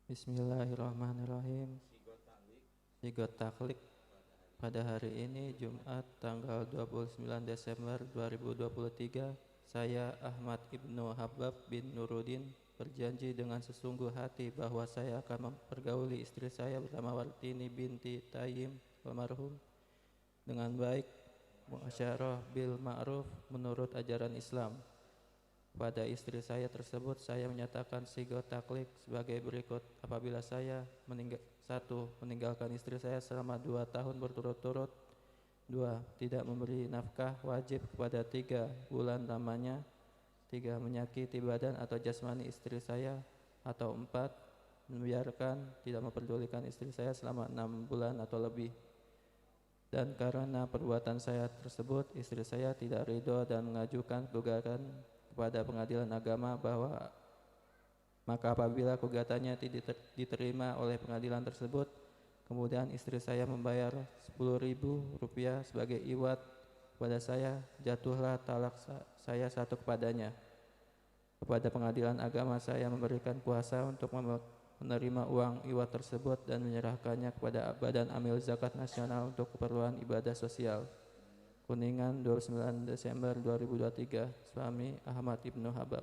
Bismillahirrahmanirrahim. Sigot taklik pada hari ini Jumat tanggal 29 Desember 2023. Saya Ahmad Ibnu Habab bin Nuruddin berjanji dengan sesungguh hati bahwa saya akan mempergauli istri saya bernama Wartini binti Tayyim almarhum dengan baik, muasyarah bil ma'ruf menurut ajaran Islam. Pada istri saya tersebut saya menyatakan sigot taklik sebagai berikut. Apabila saya meninggalkan istri saya selama 2 tahun berturut-turut. 2. Tidak memberi nafkah wajib kepada 3 bulan lamanya. 3. Menyakiti badan atau jasmani istri saya. Atau 4. Membiarkan, tidak memperdulikan istri saya selama 6 bulan atau lebih. Dan karena perbuatan saya tersebut, istri saya tidak ridho dan mengajukan gugatan kepada pengadilan agama maka apabila gugatannya diterima oleh pengadilan tersebut, kemudian istri saya membayar Rp10.000 sebagai iwat kepada saya, jatuhlah talak saya satu kepadanya. Kepada pengadilan agama saya memberikan kuasa untuk menerima uang iwat tersebut dan menyerahkannya kepada Badan Amil Zakat Nasional untuk keperluan ibadah sosial. Kuningan, 29 Desember 2023. Suami Ahmad Ibnu Habab.